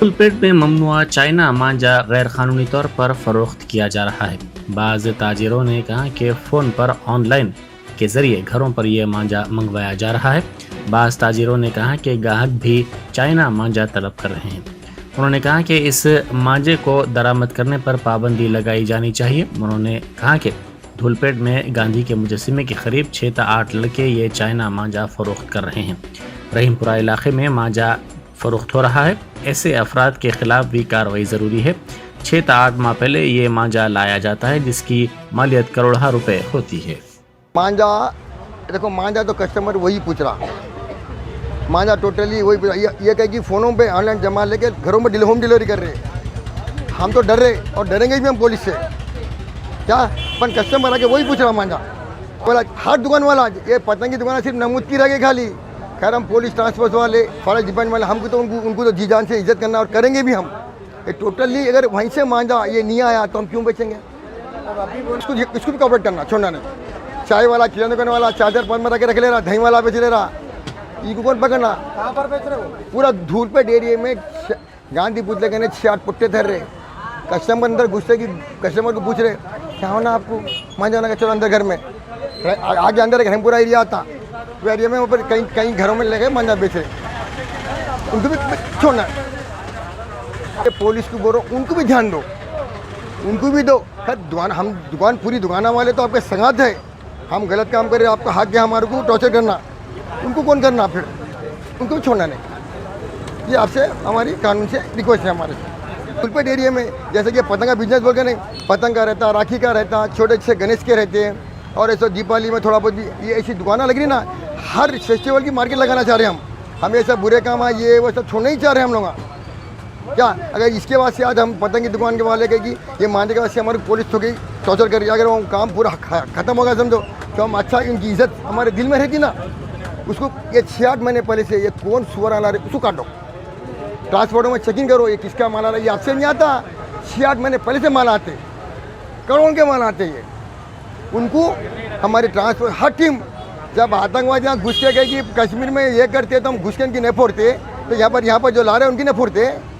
फुलपेट में ममनुआ चाइना मांझा गैर कानूनी तौर पर फरोख्त किया जा रहा है। बाज़ ताजिरों ने कहा कि फ़ोन पर ऑनलाइन के ज़रिए घरों पर यह मांझा मंगवाया जा रहा है। बाज़ ताजिरों ने कहा कि ग्राहक भी चाइना मांझा तलब कर रहे हैं। उन्होंने कहा कि इस मांझे को दरामद करने पर पाबंदी लगाई जानी चाहिए। उन्होंने कहा कि धूलपेट में गांधी के मुजस्सिमे के करीब 6 से 8 लड़के ये चाइना मांझा फरोख्त कर रहे हैं। रहीमपुरा इलाके में मांझा फरोख्त हो रहा है। ऐसे अफराद के खिलाफ भी कार्रवाई ज़रूरी है। 6 से 8 माह पहले ये मांझा लाया जाता है जिसकी मालियत करोड़ों रुपए होती है। मांझा देखो, मांझा तो कस्टमर वही पूछ रहा, मांझा टोटली वही पूछ रहा। ये कहे कि फ़ोनों पे ऑनलाइन जमा लेके घरों में होम डिलीवरी कर रहे। हम तो डर रहे और डरेंगे भी हम पुलिस से। क्या पर कस्टमर आके वही पूछ रहा मांझा। बोला हर दुकान वाला ये पतंग की दुकान सिर्फ नमूद की रह गई खाली। खैर हम पुलिस ट्रांसपोर्ट वाले फॉरेस्ट डिपार्टमेंट वाले हमको तो उनको तो जी जान से इज्जत करना और करेंगे भी हम। ये टोटली अगर वहीं से मांझा ये नहीं आया तो हम क्यों बेचेंगे? इसको भी कॉपरेट करना छोड़ना नहीं। चाय वाला, किराना दुकान वाला 4-4 पाँच में रख ले रहा, दही वाला बेच ले रहा, इनको कौन पकड़ना? कहाँ पर बेच रहे हो? पूरा धूलपेट एरिया में गांधी पुतले कहने 6-8 पुट्टे धर रहे। कस्टमर अंदर घुसते कि कस्टमर को पूछ रहे क्या होना आपको, मांझा होना? चलो अंदर घर में आगे अंदर एक रहीमपुरा एरिया आता, वो एरिया में ऊपर कहीं घरों में लगे मांझा बेच रहे। उनको भी छोड़ना। ये पुलिस को बोलो उनको भी ध्यान दो, उनको भी दो। दुकान हम पूरी दुकाना वाले तो आपके संगात है। हम गलत काम करें आपका हक है हमारे को टॉर्चर करना, उनको कौन करना? फिर उनको भी छोड़ना नहीं। ये आपसे हमारी कानून से रिक्वेस्ट है हमारे धूलपेट एरिया में। जैसे कि पतंग का बिजनेस बोल के नहीं, पतंग का रहता, राखी का रहता, छोटे से गणेश के रहते हैं और ऐसा दीपावली में थोड़ा बहुत भी ये ऐसी दुकानें लग रही ना। हर फेस्टिवल की मार्केट लगाना चाह रहे हैं हम ये सब बुरे काम है ये वो सब छोड़ना ही चाह रहे हैं हम लोग। क्या अगर इसके बाद से आज हम पतंग की दुकान के वाले कहेगी ये मांझे के बाद से हमारी पुलिस हो गई टॉर्चर करी, अगर वो काम पूरा ख़त्म होगा समझो तो हम अच्छा इनकी इज्जत हमारे दिल में रहती ना। उसको ये 6-8 महीने पहले से ये कौन सुअर आना रहे उसको काटो, ट्रांसपोर्टों में चेकिंग करो ये किसका माल आ रहा है। ये आपसे नहीं आता, 6-8 महीने पहले से माल आते, करोड़ों के माल आते। ये उनको हमारी ट्रांसपोर्ट हर टीम जब आतंकवादी यहाँ घुस के गए कि कश्मीर में ये करते तो हम घुस के इनकी नहीं फोड़ते, तो यहाँ पर जो ला रहे हैं उनकी नहीं फोड़ते।